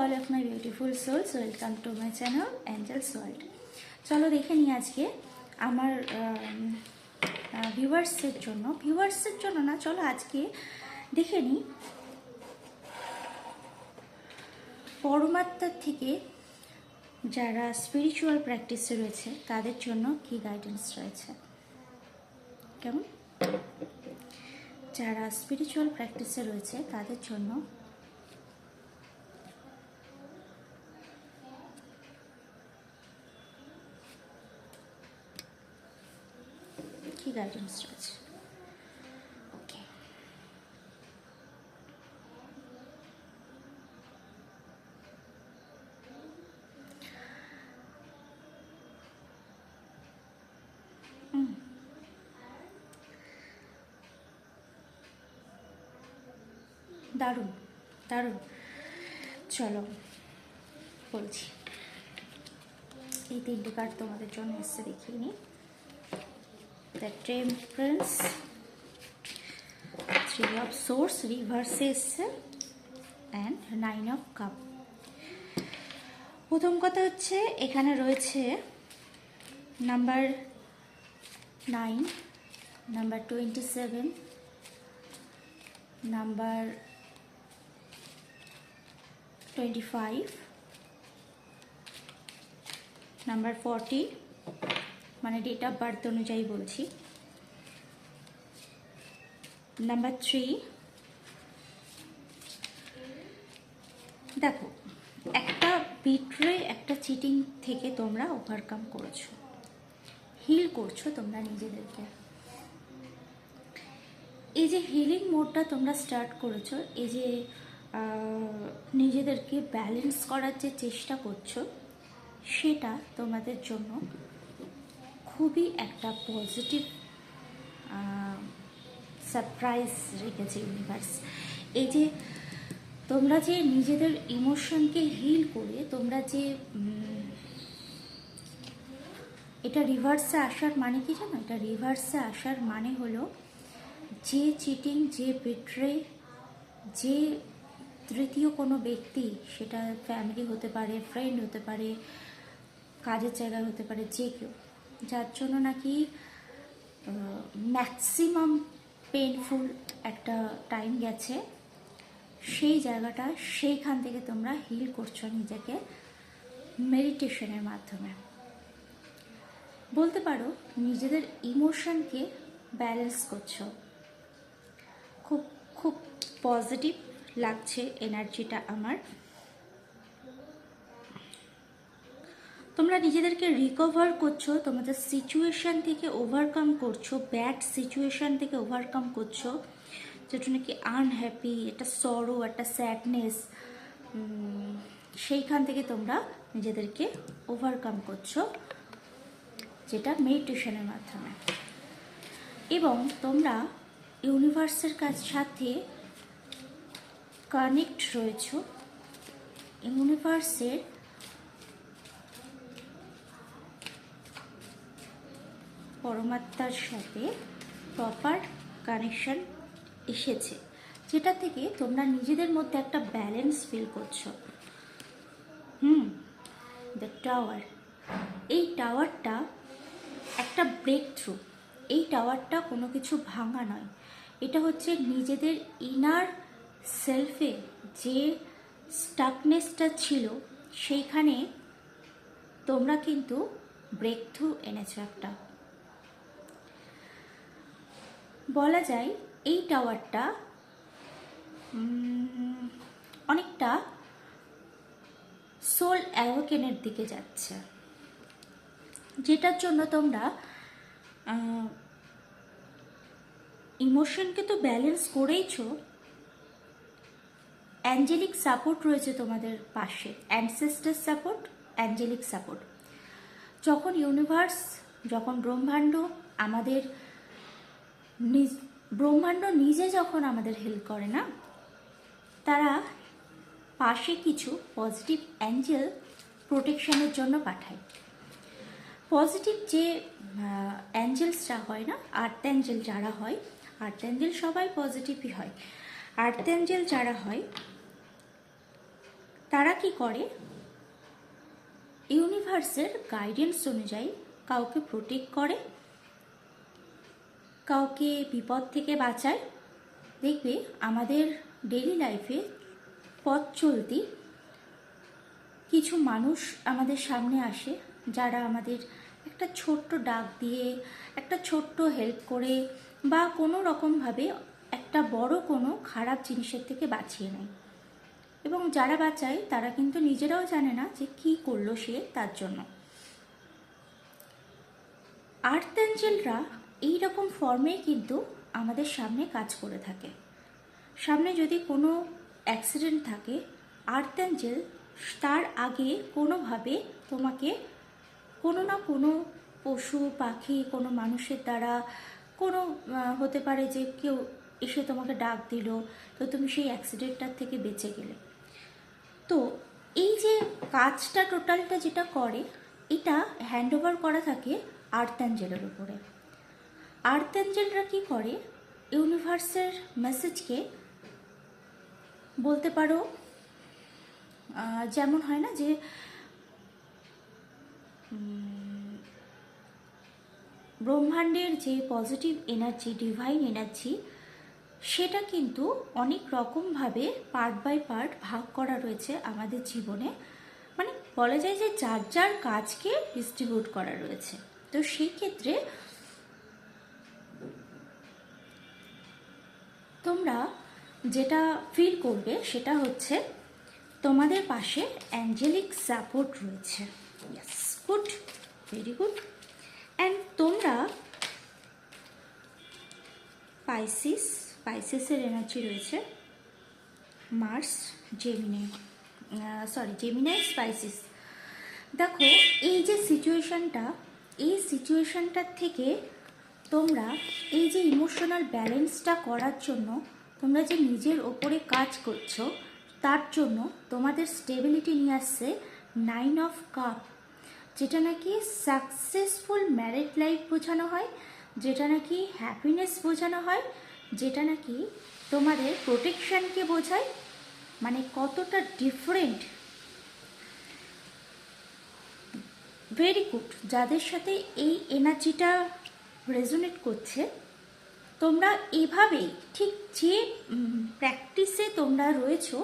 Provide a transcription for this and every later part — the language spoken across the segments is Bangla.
all of my beautiful souls, welcome to my channel Angel's World. চলো দেখে নিই আজকে আমার ভিউয়ার্সের জন্য না, চলো আজকে দেখে নিই পরমাত্মার থেকে যারা স্পিরিচুয়াল প্র্যাকটিসে রয়েছে তাদের জন্য কি গাইডেন্স রয়েছে। কেমন? যারা স্পিরিচুয়াল প্র্যাকটিসে রয়েছে তাদের জন্য কি গাইডেন্স রয়েছে। ওকে, দারুণ দারুণ। চলো বলছি, এই তিনটি কার্ড তোমাদের জন্য এসে দেখিয়ে নিই। The Temperance, Three of Swords reverse এসছে, and Nine of Cup। প্রথম কথা হচ্ছে এখানে রয়েছে নাম্বার 9, নাম্বার 27, নাম্বার 25, নাম্বার 40, মানে ডেট অফ বার্থ অনুযায়ী বলছি, নাম্বার 3। দেখো, একটা বিট্রে, একটা চিটিং থেকে তোমরা ওভারকাম করেছো, হিল করছো তোমরা নিজেদেরকে। এই যে হিলিং মোডটা তোমরা স্টার্ট করেছো, এই যে নিজেদেরকে ব্যালেন্স করার যে চেষ্টা করছো, সেটা তোমাদের জন্য খুবই একটা পজিটিভ সারপ্রাইজ রেখেছে ইউনিভার্স। এই যে তোমরা যে নিজেদের ইমোশনকে হিল করে তোমরা যে এটা রিভার্সে আসার মানে কি জানো? এটা রিভার্সে আসার মানে হলো যে চিটিং, যে বিট্রে, যে তৃতীয় কোনো ব্যক্তি, সেটা ফ্যামিলি হতে পারে, ফ্রেন্ড হতে পারে, কাজের জায়গায় হতে পারে, যে কেউ, যার জন্য নাকি ম্যাক্সিমাম পেনফুল একটা টাইম গেছে, সেই জায়গাটা, সেইখান থেকে তোমরা হিল করছো নিজেকে মেডিটেশনের মাধ্যমে। বলতে পারো নিজেদের ইমোশনকে ব্যালেন্স করছো। খুব খুব পজিটিভ লাগছে এনার্জিটা আমার। তোমরা নিজেদেরকে রিকভার করছো, তোমাদের সিচুয়েশান থেকে ওভারকাম করছো, ব্যাড সিচুয়েশান থেকে ওভারকাম করছো, যেটা নাকি আনহ্যাপি, একটা সরো, একটা স্যাডনেস, সেইখান থেকে তোমরা নিজেদেরকে ওভারকাম করছো, যেটা মেডিটেশনের মাধ্যমে। এবং তোমরা ইউনিভার্সের সাথে কানেক্ট রয়েছো, ইউনিভার্সের পরমাত্মার সাথে প্রপার কানেকশন এসেছে, যেটা থেকে তোমরা নিজেদের মধ্যে একটা ব্যালেন্স ফিল করছো। দ্য টাওয়ার, এই টাওয়ারটা একটা ব্রেক থ্রু। এই টাওয়ারটা কোনো কিছু ভাঙা নয়, এটা হচ্ছে নিজেদের ইনার সেলফে যে স্টাকনেসটা ছিল, সেইখানে তোমরা কিন্তু ব্রেক থ্রু এনেছো। একটা বলা যায় এই টাওয়ারটা অনেকটা সোল অ্যাওয়াকেনের দিকে যাচ্ছে, যেটার জন্য তোমরা ইমোশনকে তো ব্যালেন্স করেইছো, অ্যাঞ্জেলিক সাপোর্ট রয়েছে তোমাদের পাশে, অ্যানসেস্টার সাপোর্ট, অ্যাঞ্জেলিক সাপোর্ট। যখন ইউনিভার্স, যখন ব্রহ্মাণ্ড আমাদের ব্রহ্মাণ্ড নিজে যখন আমাদের হেল্প করে না, তারা পাশে কিছু পজিটিভ অ্যাঞ্জেল প্রোটেকশনের জন্য পাঠায়। পজিটিভ যে অ্যাঞ্জেলসরা হয় না, আর্থ অ্যাঞ্জেল যারা হয়, আর্থ অ্যাঞ্জেল সবাই পজিটিভই হয়। আর্থ অ্যাঞ্জেল যারা হয় তারা কি করে, ইউনিভার্সের গাইডেন্স অনুযায়ী কাউকে প্রোটেক্ট করে, কাউকে বিপদ থেকে বাঁচায়। দেখবে আমাদের ডেইলি লাইফে পথ চলতি কিছু মানুষ আমাদের সামনে আসে, যারা আমাদের একটা ছোট্ট ডাক দিয়ে, একটা ছোট্ট হেল্প করে বা কোনো রকমভাবে একটা বড় কোনো খারাপ জিনিসের থেকে বাঁচিয়ে নেয়। এবং যারা বাঁচায় তারা কিন্তু নিজেরাও জানে না যে কী করলো সে তার জন্য। আর্থ অ্যাঞ্জেলরা এইরকম ফর্মেই কিন্তু আমাদের সামনে কাজ করে থাকে। সামনে যদি কোনো অ্যাক্সিডেন্ট থাকে, আর্থ অ্যাঞ্জেল তার আগে কোনোভাবে তোমাকে কোনো না কোনো পশু পাখি, কোনো মানুষের দ্বারা, কোনো হতে পারে যে কেউ এসে তোমাকে ডাক দিল, তো তুমি সেই অ্যাক্সিডেন্টটার থেকে বেঁচে গেলে। তো এই যে কাজটা টোটালটা যেটা করে, এটা হ্যান্ড ওভার করা থাকে আর্থ অ্যাঞ্জেলের উপরে। আর্থ অ্যাঞ্জেলরা কী করে, ইউনিভার্সের মেসেজকে বলতে পারো যেমন হয় না যে ব্রহ্মাণ্ডের যে পজিটিভ এনার্জি, ডিভাইন এনার্জি, সেটা কিন্তু অনেক রকমভাবে পার্ট বাই পার্ট ভাগ করা রয়েছে আমাদের জীবনে। মানে বলা যায় যে যার যার কাজকে ডিস্ট্রিবিউট করা রয়েছে। তো সেই ক্ষেত্রে তোমরা যেটা ফিল করবে সেটা হচ্ছে তোমাদের পাশে অ্যাঞ্জেলিক সাপোর্ট রয়েছে। Yes, good, very good. And তোমরা পাইসিসের এনার্জি রয়েছে, মার্স জেমিনাই স্পাইসিস। দেখো এই যে সিচুয়েশানটা, এই সিচুয়েশানটার থেকে তোমরা এই যে ইমোশনাল ব্যালেন্সটা করার জন্য তোমরা যে নিজের ওপরে কাজ করছো, তার জন্য তোমাদের স্টেবিলিটি নিয়ে আসছে 9 অফ কাপ, যেটা নাকি সাকসেসফুল ম্যারিড লাইফ বোঝানো হয়, যেটা নাকি হ্যাপিনেস বোঝানো হয়, যেটা নাকি তোমাদের প্রোটেকশানকে বোঝায়। মানে কতটা ডিফারেন্ট। Very good. যাদের সাথে এই এনার্জিটা রেজোনেট করছে, তোমরা এভাবেই ঠিক যে প্র্যাকটিসে তোমরা রয়েছো,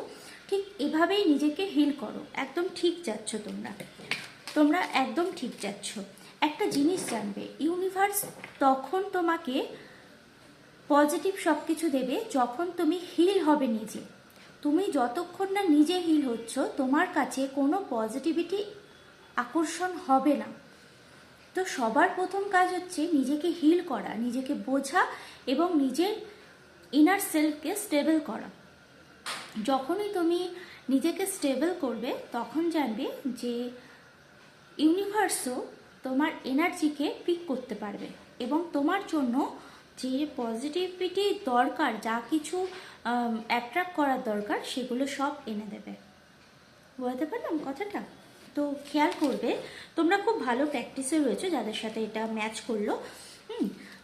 ঠিক এভাবেই নিজেকে হিল করো। একদম ঠিক যাচ্ছ তোমরা একদম ঠিক যাচ্ছ। একটা জিনিস জানবে, ইউনিভার্স তখন তোমাকে পজিটিভ সব কিছু দেবে যখন তুমি হিল হবে নিজে। তুমি যতক্ষণ না নিজে হিল হচ্ছ, তোমার কাছে কোনো পজিটিভিটি আকর্ষণ হবে না। তো সবার প্রথম কাজ হচ্ছে নিজেকে হিল করা, নিজেকে বোঝা এবং নিজের ইনার সেলফকে স্টেবল করা। যখনই তুমি নিজেকে স্টেবল করবে, তখন জানবে যে ইউনিভার্সও তোমার এনার্জিকে পিক করতে পারবে এবং তোমার জন্য যে পজিটিভিটি দরকার, যা কিছু অ্যাট্রাক্ট করার দরকার, সেগুলো সব এনে দেবে। বলতে পারলাম কথাটা? তো খেয়াল করবে, তোমরা খুব ভালো প্র্যাকটিসে রয়েছে যাদের সাথে এটা ম্যাচ করলো।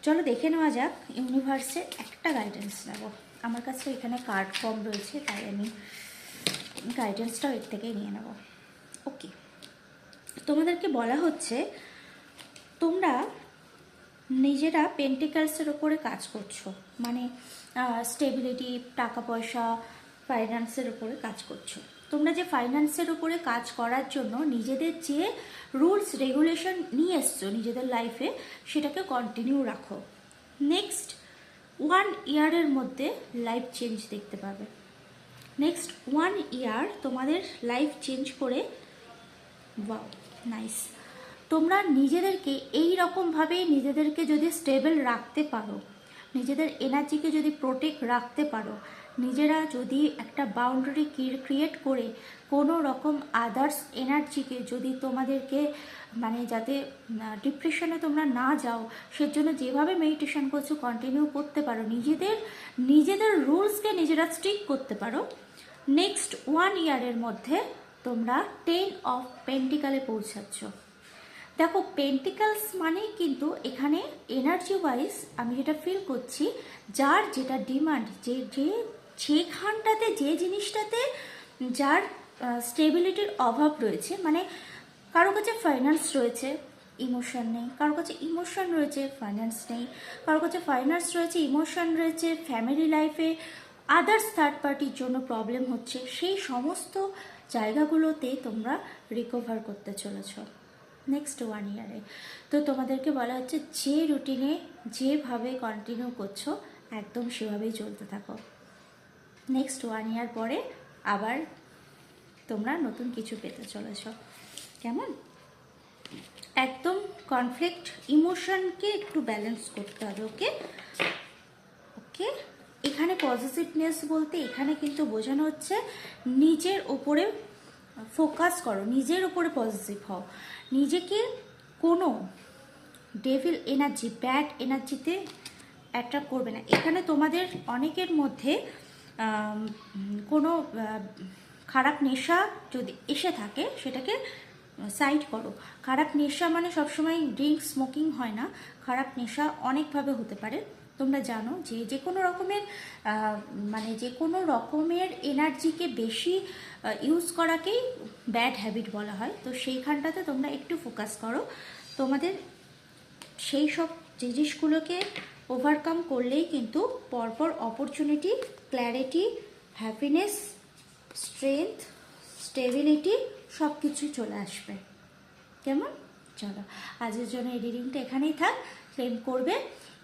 চলো দেখে নেওয়া যাক ইউনিভার্সের একটা গাইডেন্স নেব। আমার কাছে এখানে কার্ড ফর্ম রয়েছে, তাই আমি গাইডেন্সটাও এর থেকেই নিয়ে নেব। ওকে, তোমাদেরকে বলা হচ্ছে তোমরা নিজেরা পেন্টিকালসের ওপরে কাজ করছো, মানে স্টেবিলিটি, টাকা পয়সা, ফাইন্যান্সের ওপরে কাজ করছো। তোমরা যে ফাইন্যান্সের ওপরে কাজ করার জন্য নিজেদের যে রুলস রেগুলেশন নিয়ে এসছো নিজেদের লাইফে, সেটাকে কন্টিনিউ রাখো। নেক্সট 1 ইয়ারের মধ্যে লাইফ চেঞ্জ দেখতে পাবে। নেক্সট 1 ইয়ার তোমাদের লাইফ চেঞ্জ করে, ওয়াও নাইস। তোমরা নিজেদেরকে এই রকমভাবে নিজেদেরকে যদি স্টেবল রাখতে পারো, নিজেদের এনার্জিকে যদি প্রোটেক্ট রাখতে পারো, নিজেরা যদি একটা বাউন্ডারি ক্রিয়েট করে কোনো রকম আদার্স এনার্জিকে যদি তোমাদেরকে মানে যাতে ডিপ্রেশনে তোমরা না যাও, সেজন্য যেভাবে মেডিটেশন করছো কন্টিনিউ করতে পারো, নিজেদের রুলসকে নিজেরা স্ট্রিক করতে পারো, নেক্সট 1 ইয়ারের মধ্যে তোমরা 10 অফ পেন্টিকালে পৌঁছাচ্ছ। দেখো পেন্টিকালস মানে কিন্তু এখানে এনার্জি ওয়াইজ আমি যেটা ফিল করছি, যার যেটা ডিমান্ড, যেখানটাতে যে জিনিসটাতে যার স্টেবিলিটির অভাব রয়েছে, মানে কারো কাছে ফাইন্যান্স রয়েছে, ইমোশন নেই, কারো কাছে ইমোশন রয়েছে, ফাইন্যান্স নেই, কারো কাছে ফাইন্যান্স রয়েছে, ইমোশন রয়েছে, ফ্যামিলি লাইফে আদার্স থার্ড পার্টির জন্য প্রবলেম হচ্ছে। সেই সমস্ত জায়গাগুলোতে তোমরা রিকভার করতে চলেছ নেক্সট 1 ইয়ারে। তো তোমাদেরকে বলা হচ্ছে যে রুটিনে যেভাবে কন্টিনিউ করছো একদম সেভাবেই চলতে থাকো। নেক্সট 1 ইয়ার পরে আবার তোমরা নতুন কিছু পেতে চলেছ। কেমন? একদম কনফ্লিক্ট ইমোশনকে একটু ব্যালেন্স করতে হবে। ওকে ওকে এখানে পজিটিভনেস বলতে এখানে কিন্তু বোঝানো হচ্ছে নিজের ওপরে ফোকাস করো, নিজের ওপরে পজিটিভ হও, নিজেকে কোনো ডেভিল এনার্জি, ব্যাড এনার্জিতে অ্যাট্রাক্ট করবে না। এখানে তোমাদের অনেকের মধ্যে কোনো খারাপ নেশা যদি এসে থাকে সেটাকে সাইড করো। খারাপ নেশা মানে সবসময় ড্রিঙ্ক স্মোকিং হয় না, খারাপ নেশা অনেকভাবে হতে পারে। তোমরা জানো যে যে কোনো রকমের মানে যে কোনো রকমের এনার্জিকে বেশি ইউজ করাকেই ব্যাড হ্যাবিট বলা হয়। তো সেইখানটাতে তোমরা একটু ফোকাস করো। তোমাদের সেই সব জিনিসগুলোকে ওভারকাম করলেই কিন্তু পরপর opportunity, clarity, happiness, strength, stability সব কিছু চলে আসবে। কেমন? চলো আজকের জন্য এই রিডিংটা এখানেই থাক। ক্লেম করবে।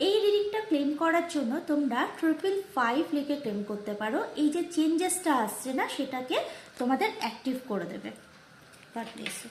এই রিডিংটা ক্লেম করার জন্য তোমরা 555 লিখে ক্লেম করতে পারো। এই যে চেঞ্জেসটা আসছে না সেটাকে তোমাদের অ্যাক্টিভ করে দেবে। God bless you.